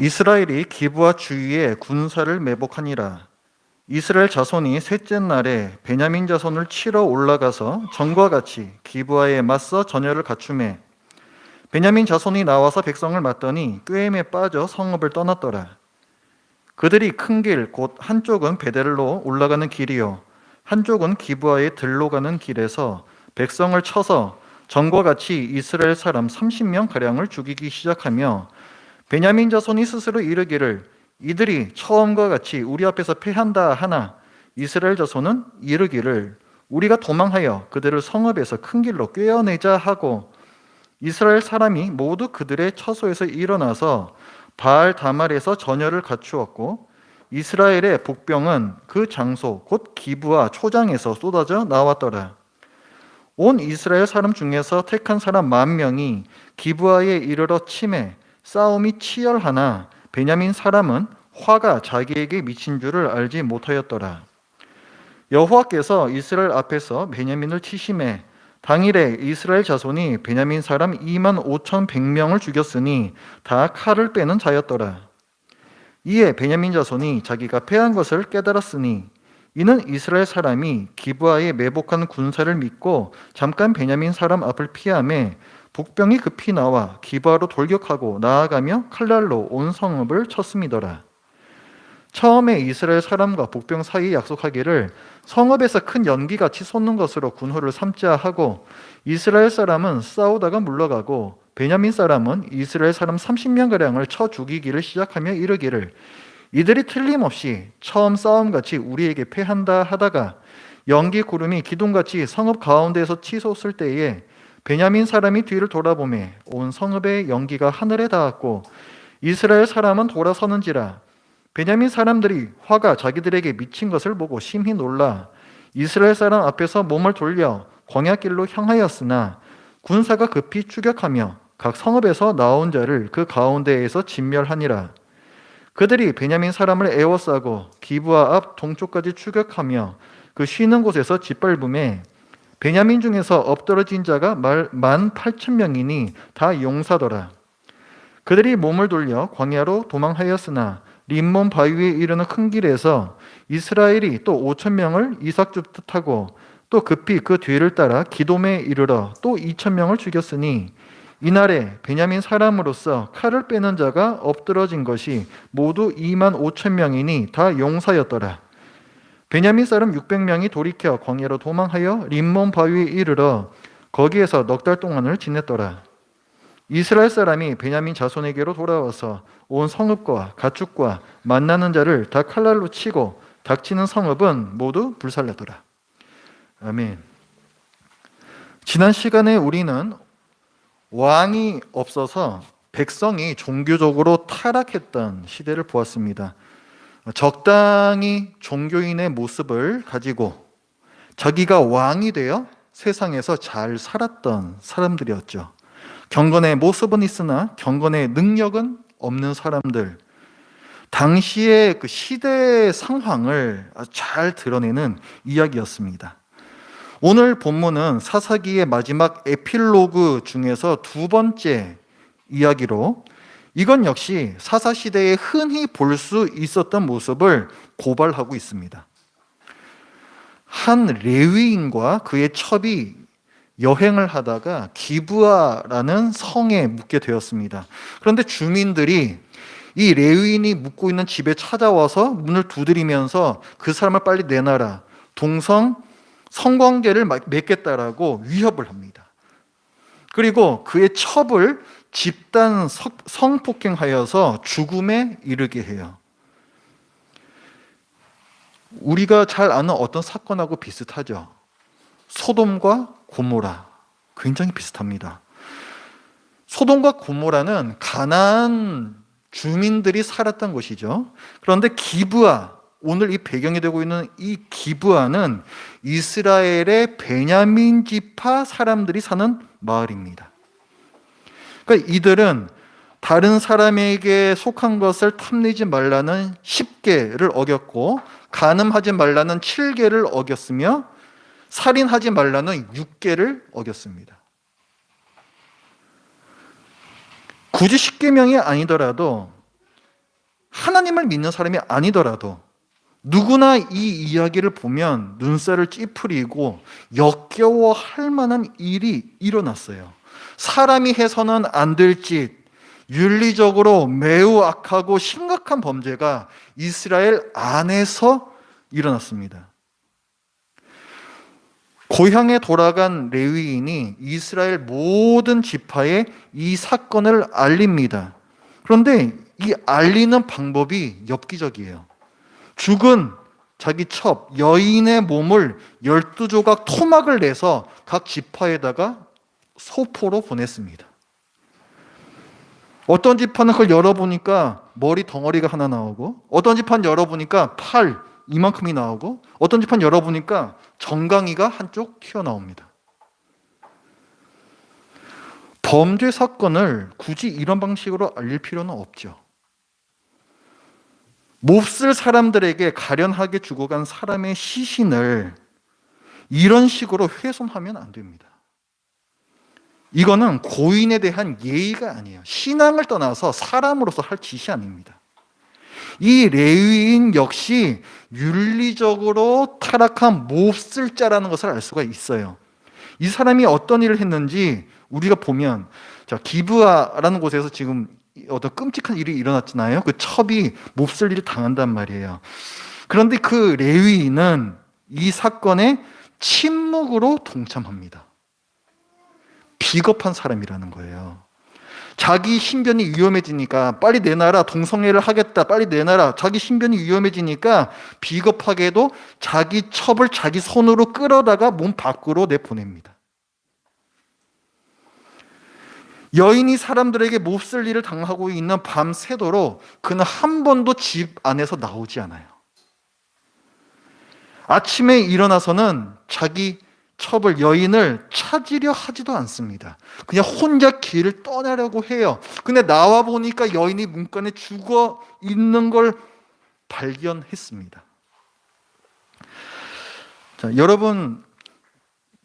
이스라엘이 기브와 주위에 군사를 매복하니라. 이스라엘 자손이 셋째 날에 베냐민 자손을 치러 올라가서 전과 같이 기브와에 맞서 전열을 갖추매 베냐민 자손이 나와서 백성을 맞더니 꾀임에 빠져 성읍을 떠났더라. 그들이 큰 길 곧 한쪽은 베델로 올라가는 길이요 한쪽은 기브와에 들로 가는 길에서 백성을 쳐서 전과 같이 이스라엘 사람 30명 가량을 죽이기 시작하며 베냐민 자손이 스스로 이르기를 이들이 처음과 같이 우리 앞에서 패한다 하나 이스라엘 자손은 이르기를 우리가 도망하여 그들을 성읍에서 큰 길로 꿰어내자 하고 이스라엘 사람이 모두 그들의 처소에서 일어나서 바알 다말에서 전열을 갖추었고 이스라엘의 복병은 그 장소 곧 기브와 초장에서 쏟아져 나왔더라. 온 이스라엘 사람 중에서 택한 사람 10,000명이 기브아에 이르러 치매 싸움이 치열하나 베냐민 사람은 화가 자기에게 미친 줄을 알지 못하였더라. 여호와께서 이스라엘 앞에서 베냐민을 치심해 당일에 이스라엘 자손이 베냐민 사람 25,100명을 죽였으니 다 칼을 빼는 자였더라. 이에 베냐민 자손이 자기가 패한 것을 깨달았으니 이는 이스라엘 사람이 기브아에 매복한 군사를 믿고 잠깐 베냐민 사람 앞을 피하매 복병이 급히 나와 기브아로 돌격하고 나아가며 칼날로 온 성읍을 쳤음이더라. 처음에 이스라엘 사람과 복병 사이에 약속하기를 성읍에서 큰 연기같이 솟는 것으로 군호를 삼자 하고 이스라엘 사람은 싸우다가 물러가고 베냐민 사람은 이스라엘 사람 30명가량을 쳐 죽이기를 시작하며 이르기를 이들이 틀림없이 처음 싸움같이 우리에게 패한다 하다가 연기 구름이 기둥같이 성읍 가운데에서 치솟을 때에 베냐민 사람이 뒤를 돌아보매 온 성읍의 연기가 하늘에 닿았고 이스라엘 사람은 돌아서는지라 베냐민 사람들이 화가 자기들에게 미친 것을 보고 심히 놀라 이스라엘 사람 앞에서 몸을 돌려 광야길로 향하였으나 군사가 급히 추격하며 각 성읍에서 나온 자를 그 가운데에서 진멸하니라. 그들이 베냐민 사람을 에워싸고 기브아 앞 동쪽까지 추격하며 그 쉬는 곳에서 짓밟음에 베냐민 중에서 엎드러진 자가 18,000명이니 다 용사더라. 그들이 몸을 돌려 광야로 도망하였으나 림몬 바위에 이르는 큰 길에서 이스라엘이 또 5,000명을 이삭줍듯하고 또 급히 그 뒤를 따라 기돔에 이르러 또 2,000명을 죽였으니 이날에 베냐민 사람으로서 칼을 빼는 자가 엎드러진 것이 모두 25,000명이니 다 용사였더라. 베냐민 사람 600명이 돌이켜 광야로 도망하여 림몬 바위에 이르러 거기에서 넉 달 동안을 지냈더라. 이스라엘 사람이 베냐민 자손에게로 돌아와서 온 성읍과 가축과 만나는 자를 다 칼날로 치고 닥치는 성읍은 모두 불살랐더라. 아멘. 지난 시간에 우리는 왕이 없어서 백성이 종교적으로 타락했던 시대를 보았습니다. 적당히 종교인의 모습을 가지고 자기가 왕이 되어 세상에서 잘 살았던 사람들이었죠. 경건의 모습은 있으나 경건의 능력은 없는 사람들. 당시의 그 시대의 상황을 잘 드러내는 이야기였습니다. 오늘 본문은 사사기의 마지막 에필로그 중에서 두 번째 이야기로 이건 역시 사사시대에 흔히 볼 수 있었던 모습을 고발하고 있습니다. 한 레위인과 그의 첩이 여행을 하다가 기브아라는 성에 묵게 되었습니다. 그런데 주민들이 이 레위인이 묵고 있는 집에 찾아와서 문을 두드리면서 그 사람을 빨리 내놔라, 성관계를 맺겠다라고 위협을 합니다. 그리고 그의 첩을 집단 성폭행하여서 죽음에 이르게 해요. 우리가 잘 아는 어떤 사건하고 비슷하죠. 소돔과 고모라, 굉장히 비슷합니다. 소돔과 고모라는 가나안 주민들이 살았던 곳이죠. 그런데 기브아, 오늘 이 배경이 되고 있는 이 기브아는 이스라엘의 베냐민 지파 사람들이 사는 마을입니다. 그러니까 이들은 다른 사람에게 속한 것을 탐내지 말라는 10계를 어겼고 간음하지 말라는 7계를 어겼으며 살인하지 말라는 6계를 어겼습니다. 굳이 10계명이 아니더라도 하나님을 믿는 사람이 아니더라도 누구나 이 이야기를 보면 눈살을 찌푸리고 역겨워할 만한 일이 일어났어요. 사람이 해서는 안 될 짓, 윤리적으로 매우 악하고 심각한 범죄가 이스라엘 안에서 일어났습니다. 고향에 돌아간 레위인이 이스라엘 모든 지파에 이 사건을 알립니다. 그런데 이 알리는 방법이 엽기적이에요. 죽은 자기 첩, 여인의 몸을 12조각 토막을 내서 각 지파에다가 소포로 보냈습니다. 어떤 지파는 그걸 열어보니까 머리 덩어리가 하나 나오고, 어떤 지파는 열어보니까 팔 이만큼이 나오고, 어떤 지파는 열어보니까 정강이가 한쪽 튀어나옵니다. 범죄 사건을 굳이 이런 방식으로 알릴 필요는 없죠. 몹쓸 사람들에게 가련하게 죽어간 사람의 시신을 이런 식으로 훼손하면 안 됩니다. 이거는 고인에 대한 예의가 아니에요. 신앙을 떠나서 사람으로서 할 짓이 아닙니다. 이 레위인 역시 윤리적으로 타락한 몹쓸 자라는 것을 알 수가 있어요. 이 사람이 어떤 일을 했는지 우리가 보면, 기브아라는 곳에서 지금 어떤 끔찍한 일이 일어났잖아요. 그 첩이 몹쓸 일을 당한단 말이에요. 그런데 그 레위인은 이 사건에 침묵으로 동참합니다. 비겁한 사람이라는 거예요. 자기 신변이 위험해지니까 빨리 내놔라, 동성애를 하겠다, 빨리 내놔라. 자기 신변이 위험해지니까 비겁하게도 자기 첩을 자기 손으로 끌어다가 몸 밖으로 내보냅니다. 여인이 사람들에게 몹쓸 일을 당하고 있는 밤새도록 그는 한 번도 집 안에서 나오지 않아요. 아침에 일어나서는 자기 첩을, 여인을 찾으려 하지도 않습니다. 그냥 혼자 길을 떠나려고 해요. 근데 나와 보니까 여인이 문간에 죽어 있는 걸 발견했습니다. 자, 여러분,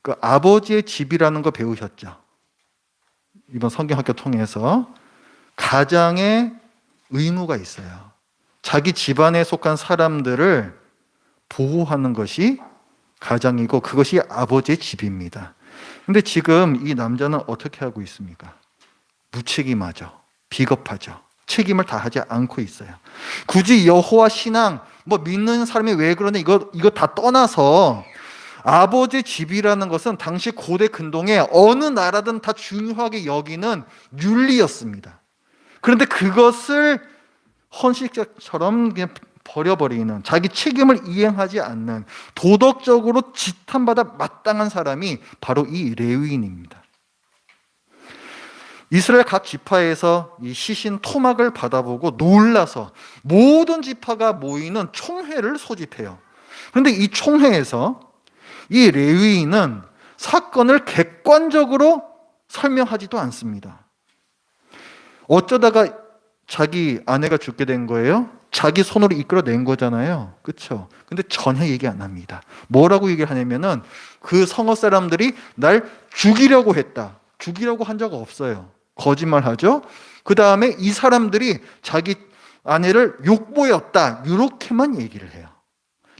그 아버지의 집이라는 거 배우셨죠? 이번 성경학교 통해서 가장의 의무가 있어요. 자기 집안에 속한 사람들을 보호하는 것이 가장이고 그것이 아버지의 집입니다. 근데 지금 이 남자는 어떻게 하고 있습니까? 무책임하죠. 비겁하죠. 책임을 다하지 않고 있어요. 굳이 여호와 신앙, 믿는 사람이 왜 그러냐, 이거 다 떠나서 아버지의 집이라는 것은 당시 고대 근동에 어느 나라든 다 중요하게 여기는 윤리였습니다. 그런데 그것을 헌식자처럼 그냥 버려버리는, 자기 책임을 이행하지 않는, 도덕적으로 지탄받아 마땅한 사람이 바로 이 레위인입니다. 이스라엘 각 지파에서 이 시신 토막을 받아보고 놀라서 모든 지파가 모이는 총회를 소집해요. 그런데 이 총회에서 이 레위인은 사건을 객관적으로 설명하지도 않습니다. 어쩌다가 자기 아내가 죽게 된 거예요? 자기 손으로 이끌어낸 거잖아요. 그렇죠? 근데 전혀 얘기 안 합니다. 뭐라고 얘기를 하냐면은 그 성읍 사람들이 날 죽이려고 했다. 죽이려고 한 적 없어요. 거짓말하죠. 그 다음에 이 사람들이 자기 아내를 욕보였다. 이렇게만 얘기를 해요.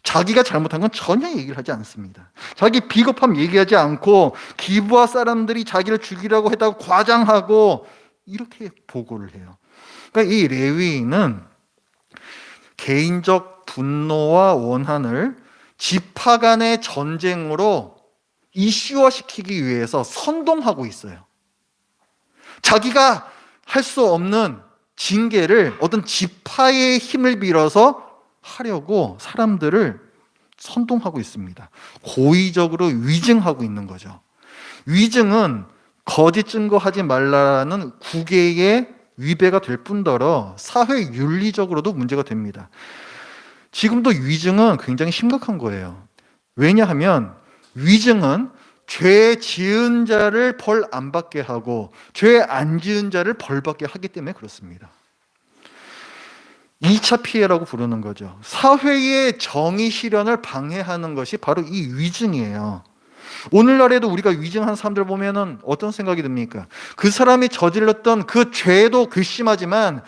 자기가 잘못한 건 전혀 얘기를 하지 않습니다. 자기 비겁함 얘기하지 않고 기브아 사람들이 자기를 죽이려고 했다고 과장하고 이렇게 보고를 해요. 그러니까 이 레위인은 개인적 분노와 원한을 지파 간의 전쟁으로 이슈화시키기 위해서 선동하고 있어요. 자기가 할 수 없는 징계를 어떤 지파의 힘을 빌어서 하려고 사람들을 선동하고 있습니다. 고의적으로 위증하고 있는 거죠. 위증은 거짓 증거하지 말라는 국외의 위배가 될 뿐더러 사회 윤리적으로도 문제가 됩니다. 지금도 위증은 굉장히 심각한 거예요. 왜냐하면 위증은 죄 지은 자를 벌 안 받게 하고 죄 안 지은 자를 벌 받게 하기 때문에 그렇습니다. 2차 피해라고 부르는 거죠. 사회의 정의 실현을 방해하는 것이 바로 이 위증이에요. 오늘날에도 우리가 위증하는 사람들 보면은 어떤 생각이 듭니까? 그 사람이 저질렀던 그 죄도 괘씸하지만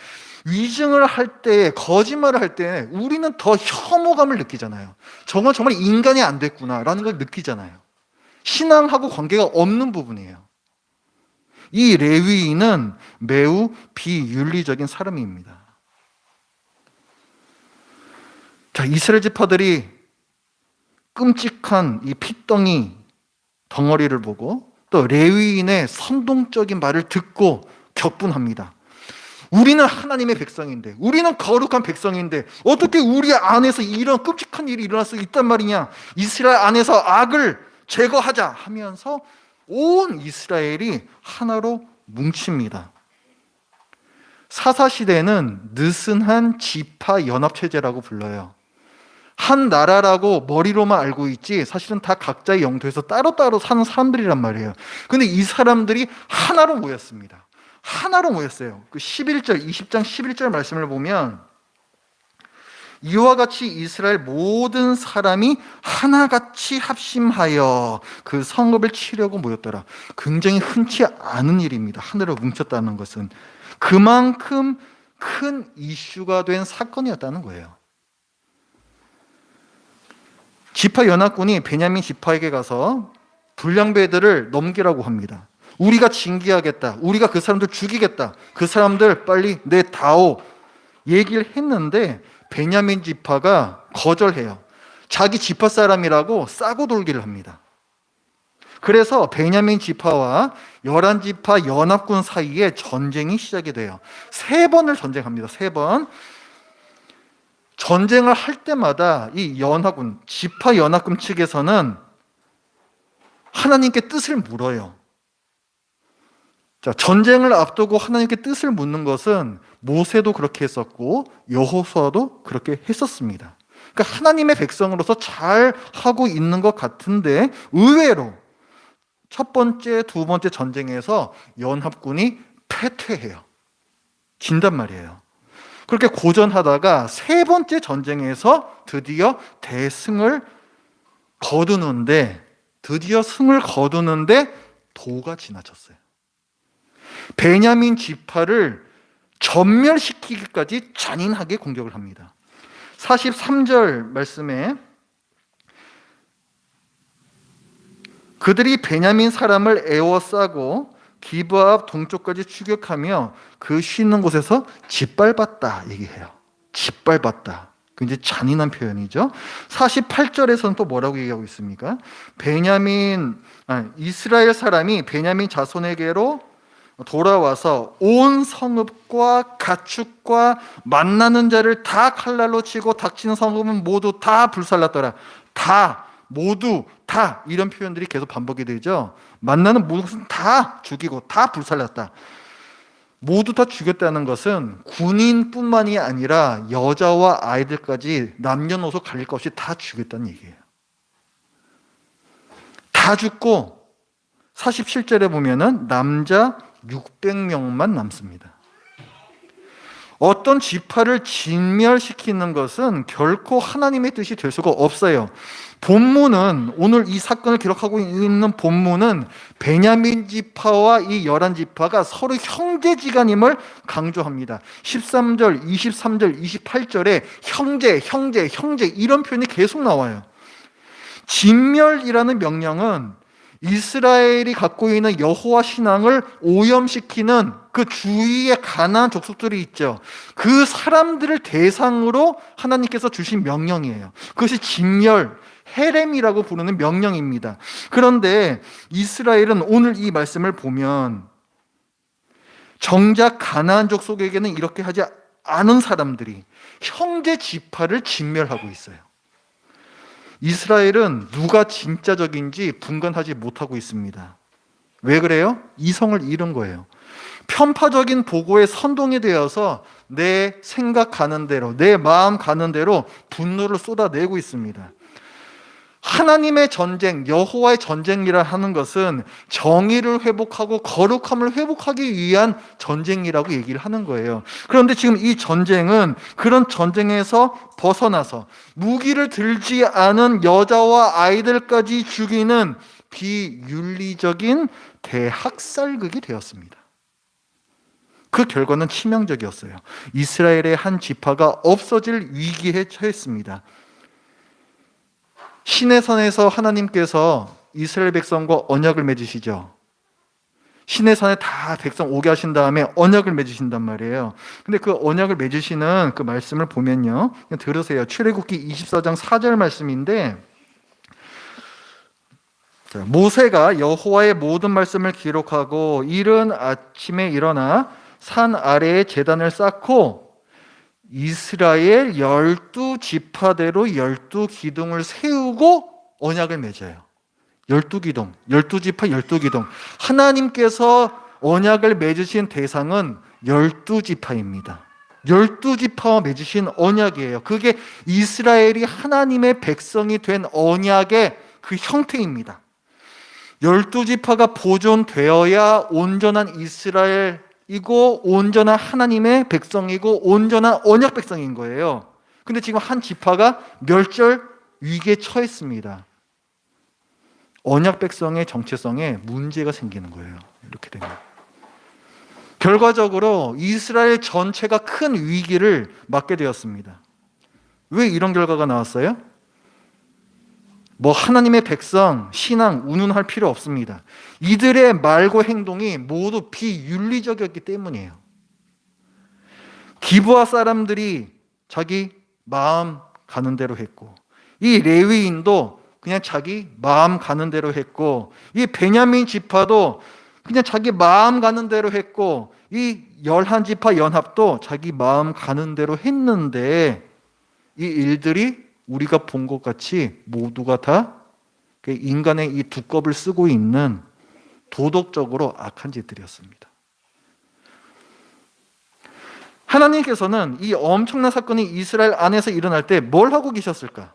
위증을 할 때, 거짓말을 할 때 우리는 더 혐오감을 느끼잖아요. 저건 정말 인간이 안 됐구나라는 걸 느끼잖아요. 신앙하고 관계가 없는 부분이에요. 이 레위인은 매우 비윤리적인 사람입니다. 자, 이스라엘 지파들이 끔찍한 이 핏덩이 덩어리를 보고 또 레위인의 선동적인 말을 듣고 격분합니다. 우리는 하나님의 백성인데, 우리는 거룩한 백성인데 어떻게 우리 안에서 이런 끔찍한 일이 일어날 수 있단 말이냐. 이스라엘 안에서 악을 제거하자 하면서 온 이스라엘이 하나로 뭉칩니다. 사사시대는 느슨한 지파 연합체제라고 불러요. 한 나라라고 머리로만 알고 있지 사실은 다 각자의 영토에서 따로따로 사는 사람들이란 말이에요. 근데 이 사람들이 하나로 모였습니다. 하나로 모였어요. 그 11절, 20장 11절 말씀을 보면 이와 같이 이스라엘 모든 사람이 하나같이 합심하여 그 성읍을 치려고 모였더라. 굉장히 흔치 않은 일입니다. 하나로 뭉쳤다는 것은 그만큼 큰 이슈가 된 사건이었다는 거예요. 지파 연합군이 베냐민 지파에게 가서 불량배들을 넘기라고 합니다. 우리가 징계하겠다. 우리가 그 사람들 죽이겠다. 그 사람들 빨리 내다오. 얘기를 했는데 베냐민 지파가 거절해요. 자기 지파 사람이라고 싸고 돌기를 합니다. 그래서 베냐민 지파와 11지파 연합군 사이에 전쟁이 시작이 돼요. 3번을 전쟁합니다. 3번. 전쟁을 할 때마다 이 연합군, 지파 연합군 측에서는 하나님께 뜻을 물어요. 자, 전쟁을 앞두고 하나님께 뜻을 묻는 것은 모세도 그렇게 했었고 여호수아도 그렇게 했었습니다. 그러니까 하나님의 백성으로서 잘 하고 있는 것 같은데 의외로 첫 번째, 두 번째 전쟁에서 연합군이 패퇴해요. 진단 말이에요. 그렇게 고전하다가 3번째 전쟁에서 드디어 대승을 거두는데 도가 지나쳤어요. 베냐민 지파를 전멸시키기까지 잔인하게 공격을 합니다. 43절 말씀에 그들이 베냐민 사람을 에워싸고 기브아 앞 동쪽까지 추격하며 그 쉬는 곳에서 짓밟았다 얘기해요. 짓밟았다. 굉장히 잔인한 표현이죠. 48절에서는 또 뭐라고 얘기하고 있습니까? 이스라엘 사람이 베냐민 자손에게로 돌아와서 온 성읍과 가축과 만나는 자를 다 칼날로 치고 닥치는 성읍은 모두 다 불살랐더라. 다, 모두, 다 이런 표현들이 계속 반복이 되죠. 만나는 모든 것은 다 죽이고 다 불살랐다. 모두 다 죽였다는 것은 군인뿐만이 아니라 여자와 아이들까지 남녀노소 가릴 것 없이 다 죽였다는 얘기예요. 다 죽고 47절에 보면은 남자 600명만 남습니다. 어떤 지파를 진멸시키는 것은 결코 하나님의 뜻이 될 수가 없어요. 본문은 오늘 이 사건을 기록하고 있는 본문은 베냐민 지파와 이 11지파가 서로 형제지간임을 강조합니다. 13절, 23절, 28절에 형제 이런 표현이 계속 나와요. 진멸이라는 명령은 이스라엘이 갖고 있는 여호와 신앙을 오염시키는 그 주위에 가나안 족속들이 있죠. 그 사람들을 대상으로 하나님께서 주신 명령이에요. 그것이 진멸, 헤렘이라고 부르는 명령입니다. 그런데 이스라엘은 오늘 이 말씀을 보면 정작 가나안 족속에게는 이렇게 하지 않은 사람들이 형제 지파를 진멸하고 있어요. 이스라엘은 누가 진짜적인지 분간하지 못하고 있습니다. 왜 그래요? 이성을 잃은 거예요. 편파적인 보고에 선동이 되어서 내 생각 가는 대로, 내 마음 가는 대로 분노를 쏟아내고 있습니다. 하나님의 전쟁, 여호와의 전쟁이라 하는 것은 정의를 회복하고 거룩함을 회복하기 위한 전쟁이라고 얘기를 하는 거예요. 그런데 지금 이 전쟁은 그런 전쟁에서 벗어나서 무기를 들지 않은 여자와 아이들까지 죽이는 비윤리적인 대학살극이 되었습니다. 그 결과는 치명적이었어요. 이스라엘의 한 지파가 없어질 위기에 처했습니다. 시내산에서 하나님께서 이스라엘 백성과 언약을 맺으시죠. 시내산에 다 백성 오게 하신 다음에 언약을 맺으신단 말이에요. 근데 그 언약을 맺으시는 그 말씀을 보면요, 그냥 들으세요. 출애굽기 24장 4절 말씀인데, 모세가 여호와의 모든 말씀을 기록하고 이른 아침에 일어나 산 아래에 제단을 쌓고 이스라엘 12지파대로 12기둥을 세우고 언약을 맺어요. 12기둥, 12지파 12기둥. 하나님께서 언약을 맺으신 대상은 12지파입니다. 12지파와 맺으신 언약이에요. 그게 이스라엘이 하나님의 백성이 된 언약의 그 형태입니다. 12지파가 보존되어야 온전한 이스라엘이고 온전한 하나님의 백성이고 온전한 언약 백성인 거예요. 근데 지금 한 지파가 멸절 위기에 처했습니다. 언약 백성의 정체성에 문제가 생기는 거예요. 이렇게 되면 결과적으로 이스라엘 전체가 큰 위기를 맞게 되었습니다. 왜 이런 결과가 나왔어요? 뭐 하나님의 백성, 신앙 운운할 필요 없습니다. 이들의 말과 행동이 모두 비윤리적이었기 때문이에요. 기브아 사람들이 자기 마음 가는 대로 했고, 이 레위인도 그냥 자기 마음 가는 대로 했고, 이 베냐민 지파도 그냥 자기 마음 가는 대로 했고, 이 11지파 연합도 자기 마음 가는 대로 했는데, 이 일들이 우리가 본 것 같이 모두가 다 인간의 이 두껍을 쓰고 있는 도덕적으로 악한 짓들이었습니다. 하나님께서는 이 엄청난 사건이 이스라엘 안에서 일어날 때 뭘 하고 계셨을까?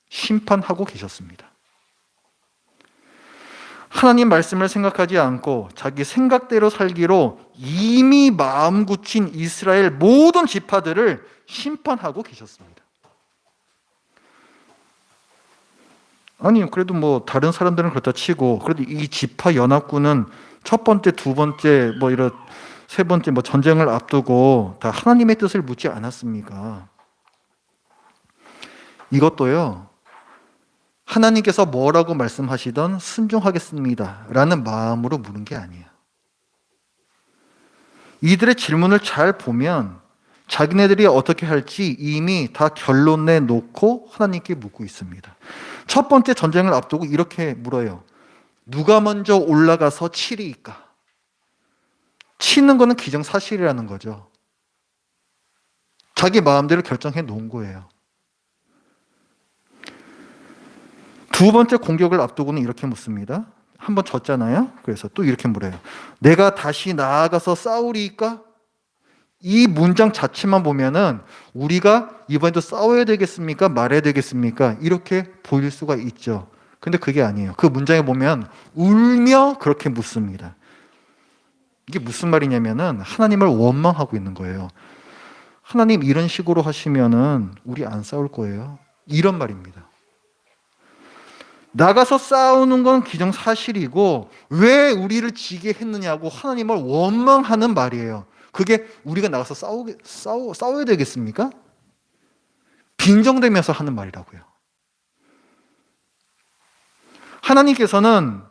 심판하고 계셨습니다. 하나님 말씀을 생각하지 않고 자기 생각대로 살기로 이미 마음 굳힌 이스라엘 모든 지파들을 심판하고 계셨습니다. 아니, 그래도 뭐 다른 사람들은 그렇다 치고, 그래도 이 지파 연합군은 첫 번째, 두 번째, 뭐 이런 세 번째 뭐 전쟁을 앞두고 다 하나님의 뜻을 묻지 않았습니까? 이것도요, 하나님께서 뭐라고 말씀하시던 순종하겠습니다 라는 마음으로 묻는 게 아니에요. 이들의 질문을 잘 보면 자기네들이 어떻게 할지 이미 다 결론 내놓고 하나님께 묻고 있습니다. 첫 번째 전쟁을 앞두고 이렇게 물어요. 누가 먼저 올라가서 치리이까? 치는 거는 기정사실이라는 거죠. 자기 마음대로 결정해 놓은 거예요. 두 번째 공격을 앞두고는 이렇게 묻습니다. 한번 졌잖아요. 그래서 또 이렇게 물어요. 내가 다시 나아가서 싸우리이까? 이 문장 자체만 보면은 우리가 이번에도 싸워야 되겠습니까? 말해야 되겠습니까? 이렇게 보일 수가 있죠. 근데 그게 아니에요. 그 문장에 보면 울며 그렇게 묻습니다. 이게 무슨 말이냐면은 하나님을 원망하고 있는 거예요. 하나님 이런 식으로 하시면은 우리 안 싸울 거예요. 이런 말입니다. 나가서 싸우는 건 기정사실이고 왜 우리를 지게 했느냐고 하나님을 원망하는 말이에요. 그게 우리가 나가서 싸워야 되겠습니까? 빈정대면서 하는 말이라고요. 하나님께서는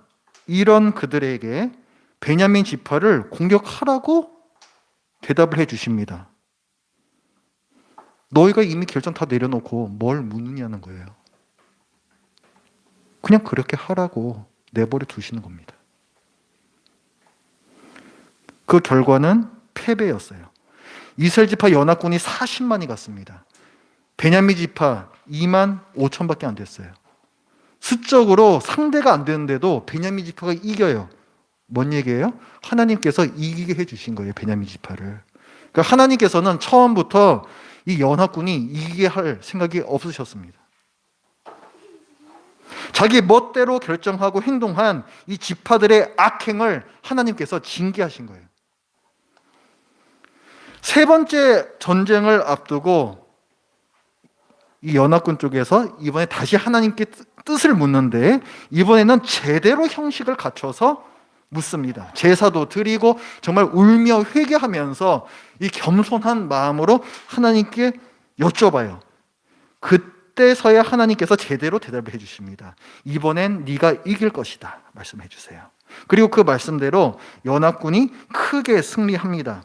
이런 그들에게 베냐민 지파를 공격하라고 대답을 해 주십니다. 너희가 이미 결정 다 내려놓고 뭘 묻느냐는 거예요. 그냥 그렇게 하라고 내버려 두시는 겁니다. 그 결과는 패배였어요. 이스라엘 지파 연합군이 40만이 갔습니다. 베냐민 지파 2만 5천밖에 안 됐어요. 수적으로 상대가 안 되는데도 베냐민 지파가 이겨요. 뭔 얘기예요? 하나님께서 이기게 해주신 거예요. 베냐민 지파를. 그러니까 하나님께서는 처음부터 이 연합군이 이기게 할 생각이 없으셨습니다. 자기 멋대로 결정하고 행동한 이 지파들의 악행을 하나님께서 징계하신 거예요. 세 번째 전쟁을 앞두고 이 연합군 쪽에서 이번에 다시 하나님께 뜻을 묻는데 이번에는 제대로 형식을 갖춰서 묻습니다. 제사도 드리고 정말 울며 회개하면서 이 겸손한 마음으로 하나님께 여쭤봐요. 그때서야 하나님께서 제대로 대답을 해주십니다. 이번엔 네가 이길 것이다 말씀해 주세요. 그리고 그 말씀대로 연합군이 크게 승리합니다.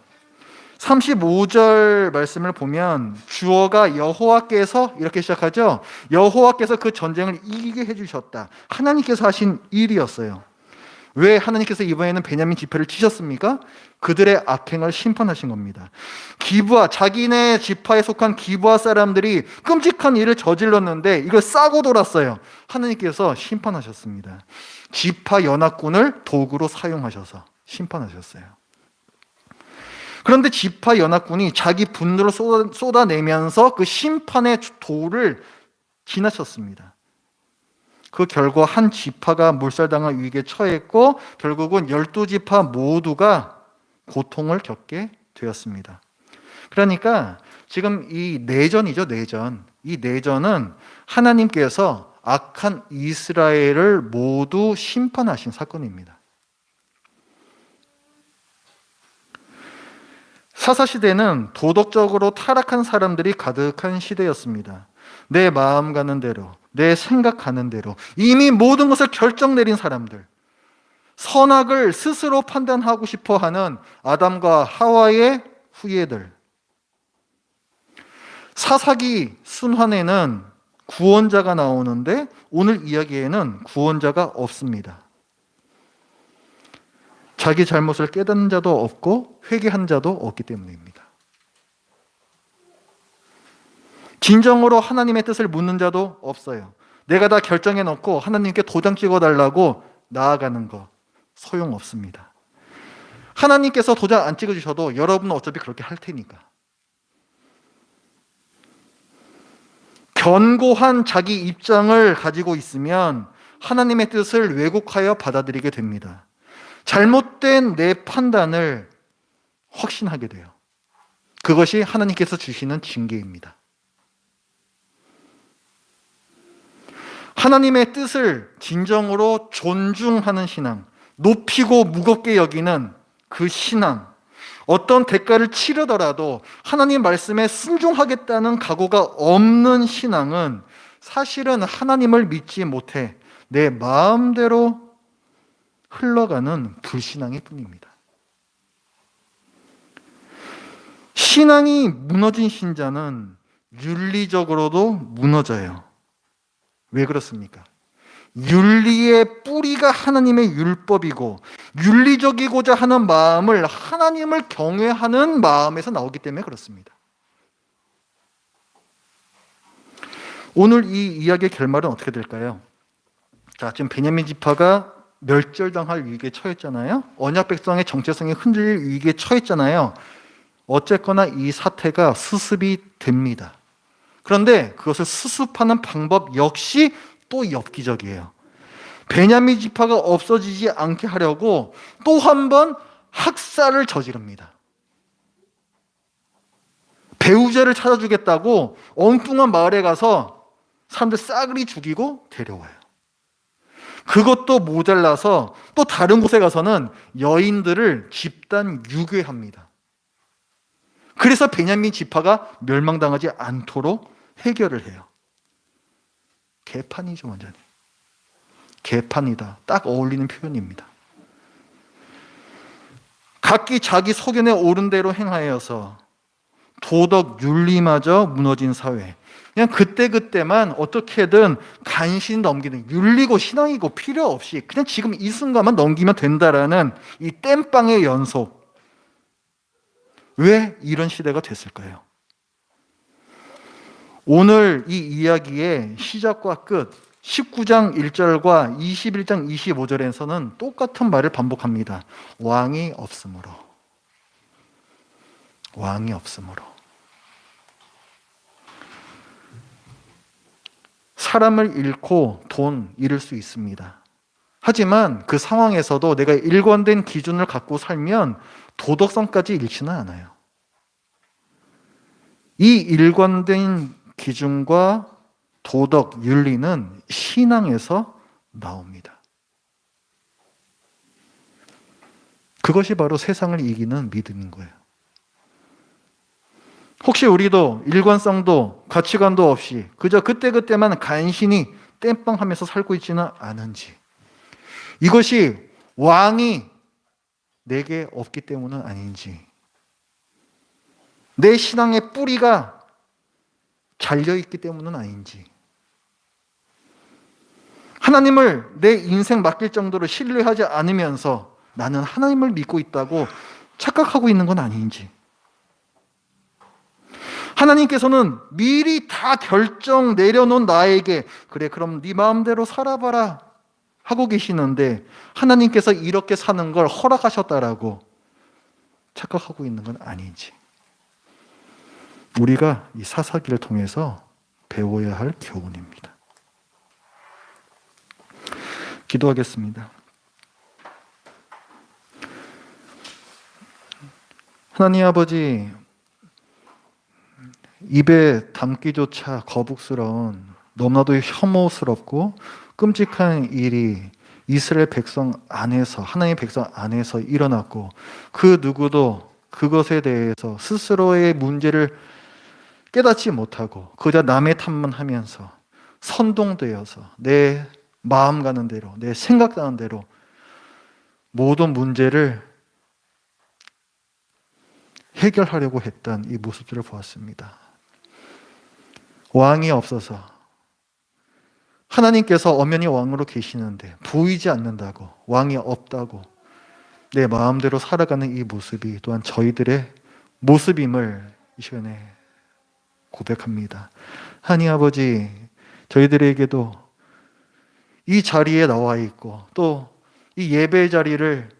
35절 말씀을 보면 주어가 여호와께서 이렇게 시작하죠. 여호와께서 그 전쟁을 이기게 해주셨다. 하나님께서 하신 일이었어요. 왜 하나님께서 이번에는 베냐민 지파를 치셨습니까? 그들의 악행을 심판하신 겁니다. 기브아, 자기네 지파에 속한 기브아 사람들이 끔찍한 일을 저질렀는데 이걸 싸고 돌았어요. 하나님께서 심판하셨습니다. 지파 연합군을 도구로 사용하셔서 심판하셨어요. 그런데 지파 연합군이 자기 분노를 쏟아내면서 그 심판의 도를 지나쳤습니다. 그 결과 한 지파가 몰살당할 위기에 처했고 결국은 12지파 모두가 고통을 겪게 되었습니다. 그러니까 지금 이 내전이죠, 내전. 이 내전은 하나님께서 악한 이스라엘을 모두 심판하신 사건입니다. 사사시대는 도덕적으로 타락한 사람들이 가득한 시대였습니다. 내 마음 가는 대로, 내 생각하는 대로 이미 모든 것을 결정 내린 사람들, 선악을 스스로 판단하고 싶어하는 아담과 하와의 후예들. 사사기 순환에는 구원자가 나오는데 오늘 이야기에는 구원자가 없습니다. 자기 잘못을 깨닫는 자도 없고 회개한 자도 없기 때문입니다. 진정으로 하나님의 뜻을 묻는 자도 없어요. 내가 다 결정해 놓고 하나님께 도장 찍어달라고 나아가는 거 소용없습니다. 하나님께서 도장 안 찍어주셔도 여러분은 어차피 그렇게 할 테니까. 견고한 자기 입장을 가지고 있으면 하나님의 뜻을 왜곡하여 받아들이게 됩니다. 잘못된 내 판단을 확신하게 돼요. 그것이 하나님께서 주시는 징계입니다. 하나님의 뜻을 진정으로 존중하는 신앙, 높이고 무겁게 여기는 그 신앙, 어떤 대가를 치르더라도 하나님 말씀에 순종하겠다는 각오가 없는 신앙은 사실은 하나님을 믿지 못해 내 마음대로 흘러가는 불신앙일 뿐입니다. 신앙이 무너진 신자는 윤리적으로도 무너져요. 왜 그렇습니까? 윤리의 뿌리가 하나님의 율법이고 윤리적이고자 하는 마음을 하나님을 경외하는 마음에서 나오기 때문에 그렇습니다. 오늘 이 이야기의 결말은 어떻게 될까요? 자, 지금 베냐민 지파가 멸절당할 위기에 처했잖아요. 언약 백성의 정체성이 흔들릴 위기에 처했잖아요. 어쨌거나 이 사태가 수습이 됩니다. 그런데 그것을 수습하는 방법 역시 또 엽기적이에요. 베냐민 지파가 없어지지 않게 하려고 또 한 번 학살을 저지릅니다. 배우자를 찾아주겠다고 엉뚱한 마을에 가서 사람들 싸그리 죽이고 데려와요. 그것도 모자라서 또 다른 곳에 가서는 여인들을 집단 유괴합니다. 그래서 베냐민 지파가 멸망당하지 않도록 해결을 해요. 개판이죠, 완전히. 개판이다. 딱 어울리는 표현입니다. 각기 자기 소견에 옳은 대로 행하여서 도덕 윤리마저 무너진 사회. 그냥 그때그때만 어떻게든 간신히 넘기는, 윤리고 신앙이고 필요 없이 그냥 지금 이 순간만 넘기면 된다라는 이 땜빵의 연속. 왜 이런 시대가 됐을까요? 오늘 이 이야기의 시작과 끝 19장 1절과 21장 25절에서는 똑같은 말을 반복합니다. 왕이 없으므로. 왕이 없으므로. 사람을 잃고 돈 잃을 수 있습니다. 하지만 그 상황에서도 내가 일관된 기준을 갖고 살면 도덕성까지 잃지는 않아요. 이 일관된 기준과 도덕, 윤리는 신앙에서 나옵니다. 그것이 바로 세상을 이기는 믿음인 거예요. 혹시 우리도 일관성도 가치관도 없이 그저 그때그때만 간신히 땜빵하면서 살고 있지는 않은지, 이것이 왕이 내게 없기 때문은 아닌지, 내 신앙의 뿌리가 잘려있기 때문은 아닌지, 하나님을 내 인생 맡길 정도로 신뢰하지 않으면서 나는 하나님을 믿고 있다고 착각하고 있는 건 아닌지, 하나님께서는 미리 다 결정 내려놓은 나에게 그래 그럼 네 마음대로 살아봐라 하고 계시는데 하나님께서 이렇게 사는 걸 허락하셨다라고 착각하고 있는 건 아닌지, 우리가 이 사사기를 통해서 배워야 할 교훈입니다. 기도하겠습니다. 하나님 아버지, 입에 담기조차 거북스러운 너무나도 혐오스럽고 끔찍한 일이 이스라엘 백성 안에서, 하나님의 백성 안에서 일어났고, 그 누구도 그것에 대해서 스스로의 문제를 깨닫지 못하고 그저 남의 탓만 하면서 선동되어서 내 마음 가는 대로, 내 생각 가는 대로 모든 문제를 해결하려고 했던 이 모습들을 보았습니다. 왕이 없어서 하나님께서 엄연히 왕으로 계시는데 보이지 않는다고, 왕이 없다고 내 마음대로 살아가는 이 모습이 또한 저희들의 모습임을 이 시간에 고백합니다. 하나님 아버지, 저희들에게도 이 자리에 나와 있고 또 이 예배 자리를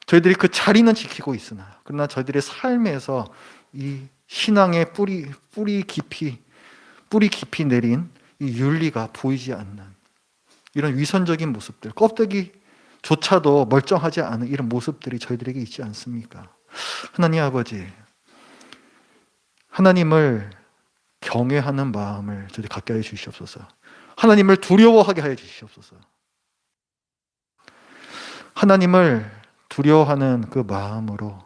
저희들이 그 자리는 지키고 있으나 그러나 저희들의 삶에서 이 신앙의 뿌리 깊이 내린 이 윤리가 보이지 않는 이런 위선적인 모습들, 껍데기조차도 멀쩡하지 않은 이런 모습들이 저희들에게 있지 않습니까? 하나님 아버지, 하나님을 경외하는 마음을 저희 갖게 하여 주시옵소서. 하나님을 두려워하게 하여 주시옵소서. 하나님을 두려워하는 그 마음으로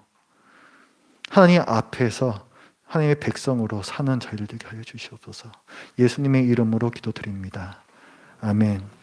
하나님 앞에서 하나님의 백성으로 사는 저희들 되게 하여 주시옵소서. 예수님의 이름으로 기도드립니다. 아멘.